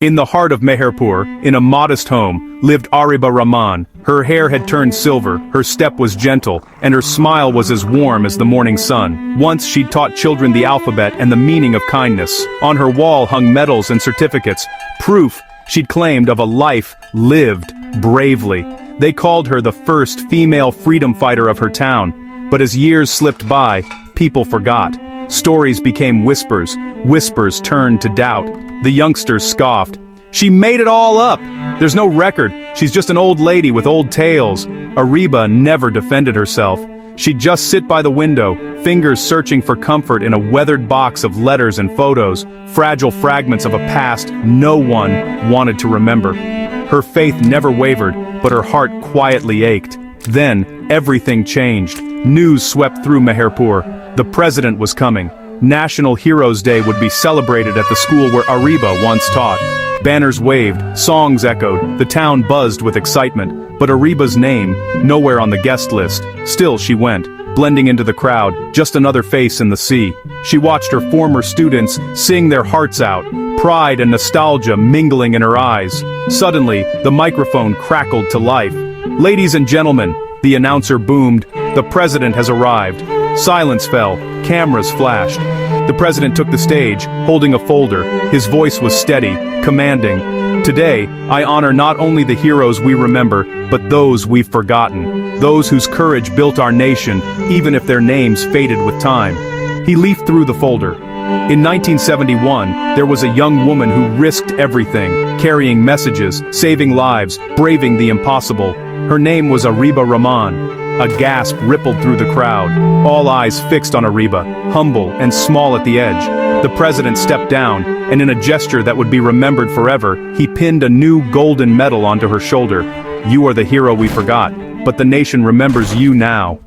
In the heart of Meherpur, in a modest home, lived Ariba Rahman. Her hair had turned silver, her step was gentle, and her smile was as warm as the morning sun. Once she'd taught children the alphabet and the meaning of kindness. On her wall hung medals and certificates, proof she'd claimed of a life lived bravely. They called her the first female freedom fighter of her town. But as years slipped by, people forgot. Stories became whispers, whispers turned to doubt. The youngsters scoffed. She made it all up! There's no record, she's just an old lady with old tales. Ariba never defended herself. She'd just sit by the window, fingers searching for comfort in a weathered box of letters and photos, fragile fragments of a past no one wanted to remember. Her faith never wavered, but her heart quietly ached. Then, everything changed. News swept through Meherpur. The president was coming. National Heroes Day would be celebrated at the school where Ariba once taught. Banners waved, songs echoed, the town buzzed with excitement. But Ariba's name, nowhere on the guest list. Still she went, blending into the crowd, just another face in the sea. She watched her former students sing their hearts out, pride and nostalgia mingling in her eyes. Suddenly, the microphone crackled to life. "Ladies and gentlemen," the announcer boomed, "the president has arrived." Silence fell, cameras flashed. The president took the stage, holding a folder. His voice was steady, commanding. "Today, I honor not only the heroes we remember, but those we've forgotten. Those whose courage built our nation, even if their names faded with time." He leafed through the folder. In 1971, there was a young woman who risked everything, carrying messages, saving lives, braving the impossible. Her name was Ariba Rahman. A gasp rippled through the crowd, all eyes fixed on Ariba, humble and small at the edge. The president stepped down, and in a gesture that would be remembered forever, he pinned a new golden medal onto her shoulder. "You are the hero we forgot, but the nation remembers you now."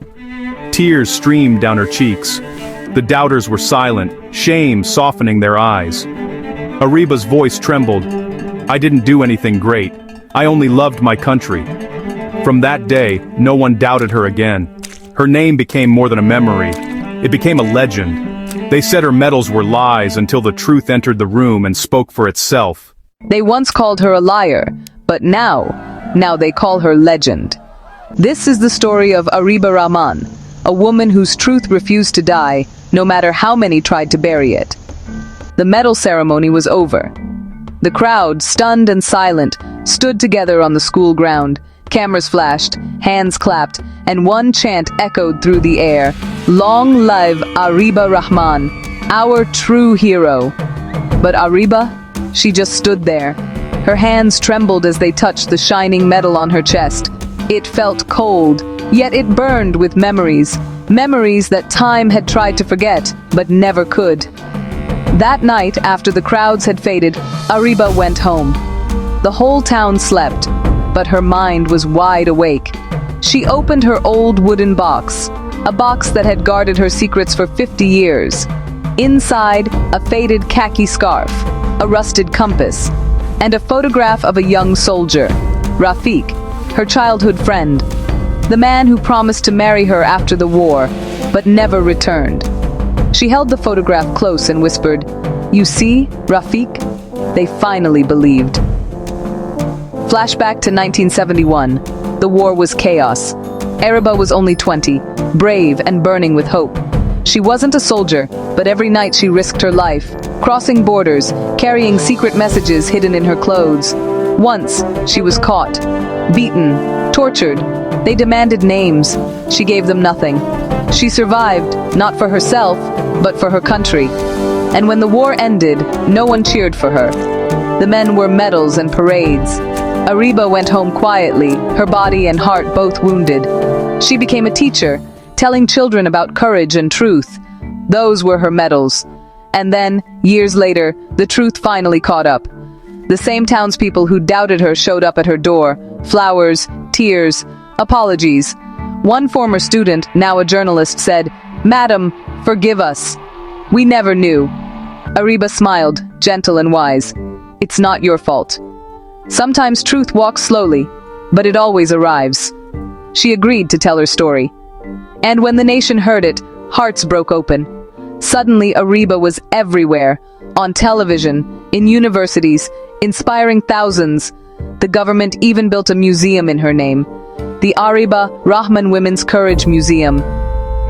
Tears streamed down her cheeks. The doubters were silent, shame softening their eyes. Ariba's voice trembled. "I didn't do anything great. I only loved my country." From that day, no one doubted her again. Her name became more than a memory. It became a legend. They said her medals were lies until the truth entered the room and spoke for itself. They once called her a liar, but now they call her legend. This is the story of Ariba Rahman, a woman whose truth refused to die, no matter how many tried to bury it. The medal ceremony was over. The crowd, stunned and silent, stood together on the school ground. Cameras flashed, hands clapped, and one chant echoed through the air. "Long live Ariba Rahman, our true hero." But Ariba, she just stood there. Her hands trembled as they touched the shining medal on her chest. It felt cold, yet it burned with memories. Memories that time had tried to forget, but never could. That night, after the crowds had faded, Ariba went home. The whole town slept, but her mind was wide awake. She opened her old wooden box, a box that had guarded her secrets for 50 years. Inside, a faded khaki scarf, a rusted compass, and a photograph of a young soldier, Rafiq, her childhood friend, the man who promised to marry her after the war, but never returned. She held the photograph close and whispered, "You see, Rafiq?" They finally believed. Flashback to 1971. The war was chaos. Ariba was only 20, brave and burning with hope. She wasn't a soldier, but every night she risked her life, crossing borders, carrying secret messages hidden in her clothes. Once, she was caught, beaten, tortured. They demanded names. She gave them nothing. She survived, not for herself, but for her country. And when the war ended, no one cheered for her. The men wore medals and parades. Ariba went home quietly, her body and heart both wounded. She became a teacher, telling children about courage and truth. Those were her medals. And then, years later, the truth finally caught up. The same townspeople who doubted her showed up at her door. Flowers, tears, apologies. One former student, now a journalist, said, "Madam, forgive us. We never knew." Ariba smiled, gentle and wise. "It's not your fault. Sometimes truth walks slowly, but it always arrives." She agreed to tell her story. And when the nation heard it, hearts broke open. Suddenly, Ariba was everywhere, on television, in universities, inspiring thousands. The government even built a museum in her name, the Ariba Rahman Women's Courage Museum.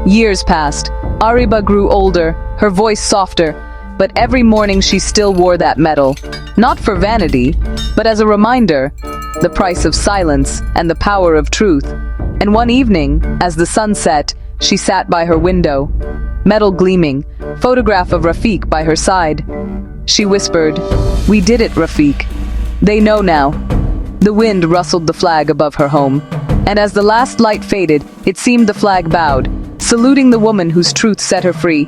Years passed. Ariba grew older, her voice softer, but every morning she still wore that medal, not for vanity, but as a reminder, the price of silence and the power of truth. And one evening, as the sun set, she sat by her window, medal gleaming, photograph of Rafiq by her side. She whispered, "We did it, Rafiq. They know now." The wind rustled the flag above her home, and as the last light faded, it seemed the flag bowed, saluting the woman whose truth set her free.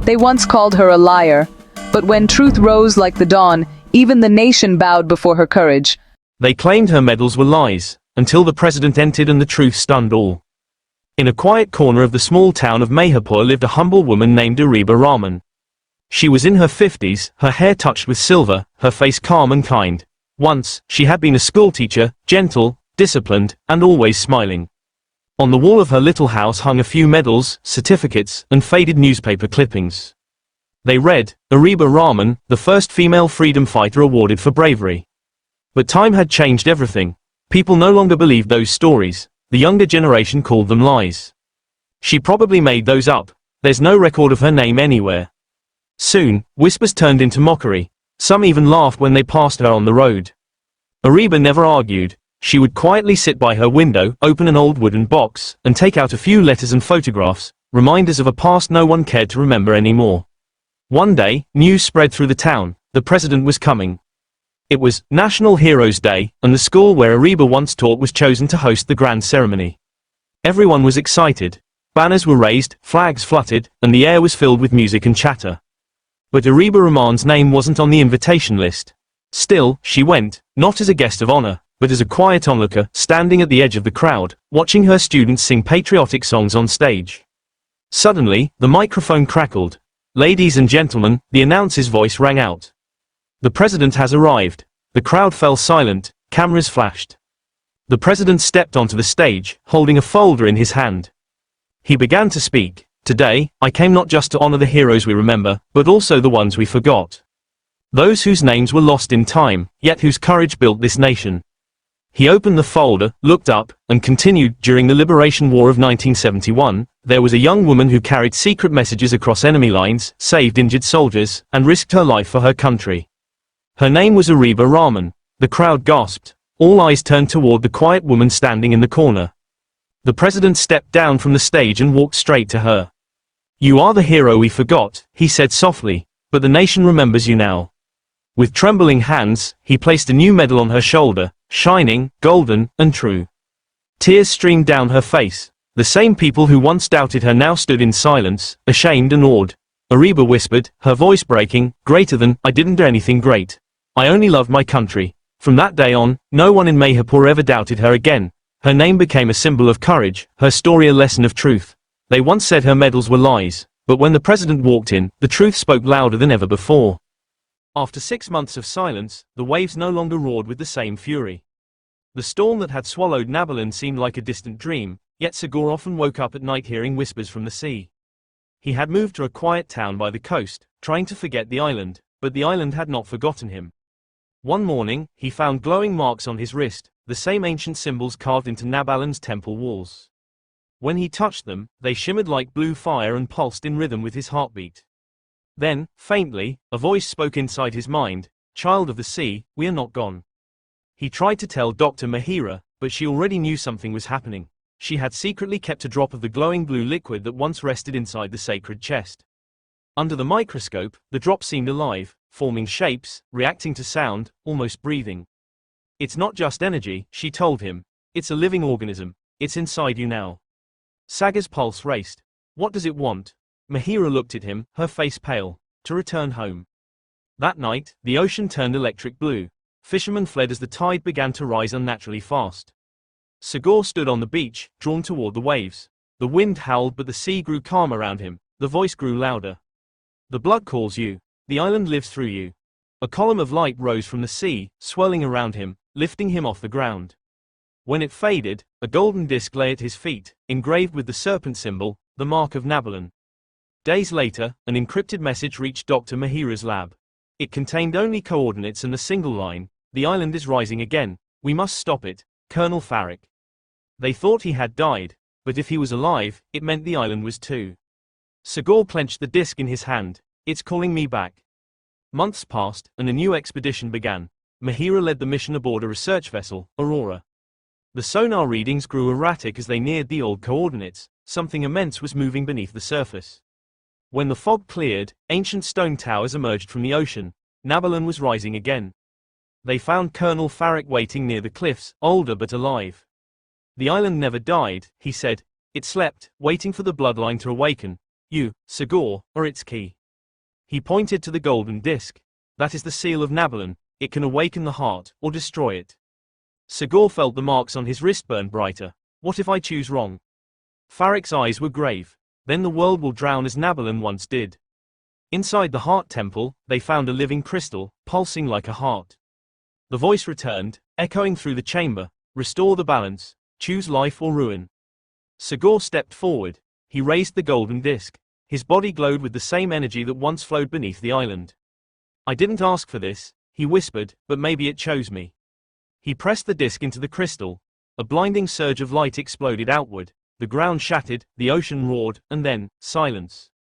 They once called her a liar, but when truth rose like the dawn, even the nation bowed before her courage. They claimed her medals were lies, until the president entered and the truth stunned all. In a quiet corner of the small town of Mayapur lived a humble woman named Ariba Rahman. She was in her 50s, her hair touched with silver, her face calm and kind. Once, she had been a schoolteacher, gentle, disciplined, and always smiling. On the wall of her little house hung a few medals, certificates, and faded newspaper clippings. They read, "Ariba Rahman, the first female freedom fighter awarded for bravery." But time had changed everything. People no longer believed those stories. The younger generation called them lies. She probably made those up. There's no record of her name anywhere. Soon, whispers turned into mockery. Some even laughed when they passed her on the road. Ariba never argued. She would quietly sit by her window, open an old wooden box, and take out a few letters and photographs, reminders of a past no one cared to remember anymore. One day, news spread through the town. The president was coming. It was National Heroes Day, and the school where Ariba once taught was chosen to host the grand ceremony. Everyone was excited. Banners were raised, flags fluttered, and the air was filled with music and chatter. But Ariba Rahman's name wasn't on the invitation list. Still, she went, not as a guest of honor, but as a quiet onlooker, standing at the edge of the crowd, watching her students sing patriotic songs on stage. Suddenly, the microphone crackled. "Ladies and gentlemen," the announcer's voice rang out. "The president has arrived." The crowd fell silent, cameras flashed. The president stepped onto the stage, holding a folder in his hand. He began to speak. "Today, I came not just to honor the heroes we remember, but also the ones we forgot. Those whose names were lost in time, yet whose courage built this nation." He opened the folder, looked up, and continued. "During the Liberation War of 1971, there was a young woman who carried secret messages across enemy lines, saved injured soldiers, and risked her life for her country. Her name was Ariba Rahman." The crowd gasped. All eyes turned toward the quiet woman standing in the corner. The president stepped down from the stage and walked straight to her. "You are the hero we forgot," he said softly, "but the nation remembers you now." With trembling hands, he placed a new medal on her shoulder, shining, golden, and true. Tears streamed down her face. The same people who once doubted her now stood in silence, ashamed and awed. Ariba whispered, her voice breaking, "Greater than, I didn't do anything great. I only loved my country." From that day on, no one in Mayapur ever doubted her again. Her name became a symbol of courage, her story a lesson of truth. They once said her medals were lies, but when the president walked in, the truth spoke louder than ever before. After 6 months of silence, the waves no longer roared with the same fury. The storm that had swallowed Nabalan seemed like a distant dream, yet Sagar often woke up at night hearing whispers from the sea. He had moved to a quiet town by the coast, trying to forget the island, but the island had not forgotten him. One morning, he found glowing marks on his wrist, the same ancient symbols carved into Nabalan's temple walls. When he touched them, they shimmered like blue fire and pulsed in rhythm with his heartbeat. Then, faintly, a voice spoke inside his mind, "Child of the sea, we are not gone." He tried to tell Dr. Mahira, but she already knew something was happening. She had secretly kept a drop of the glowing blue liquid that once rested inside the sacred chest. Under the microscope, the drop seemed alive, forming shapes, reacting to sound, almost breathing. "It's not just energy," she told him. "It's a living organism. It's inside you now." Sagar's pulse raced. "What does it want?" Mahira looked at him, her face pale. "To return home." That night, the ocean turned electric blue. Fishermen fled as the tide began to rise unnaturally fast. Sagar stood on the beach, drawn toward the waves. The wind howled but the sea grew calm around him. The voice grew louder. "The blood calls you. The island lives through you." A column of light rose from the sea, swirling around him, lifting him off the ground. When it faded, a golden disc lay at his feet, engraved with the serpent symbol, the mark of Nabalan. Days later, an encrypted message reached Dr. Mahira's lab. It contained only coordinates and a single line: "The island is rising again. We must stop it, Colonel Farrick." They thought he had died, but if he was alive, it meant the island was too. Sagor clenched the disc in his hand. "It's calling me back." Months passed, and a new expedition began. Mahira led the mission aboard a research vessel, Aurora. The sonar readings grew erratic as they neared the old coordinates. Something immense was moving beneath the surface. When the fog cleared, ancient stone towers emerged from the ocean. Nabalon was rising again. They found Colonel Farrick waiting near the cliffs, older but alive. "The island never died," he said. "It slept, waiting for the bloodline to awaken. You, Sagor, are its key." He pointed to the golden disc. "That is the seal of Nabalon. It can awaken the heart, or destroy it." Sagor felt the marks on his wrist burn brighter. "What if I choose wrong?" Farrick's eyes were grave. "Then the world will drown as Nabalon once did." Inside the heart temple, they found a living crystal, pulsing like a heart. The voice returned, echoing through the chamber: "Restore the balance. Choose life or ruin." Sagor stepped forward. He raised the golden disc. His body glowed with the same energy that once flowed beneath the island. "I didn't ask for this," he whispered, "but maybe it chose me." He pressed the disc into the crystal. A blinding surge of light exploded outward. The ground shattered, the ocean roared, and then, silence.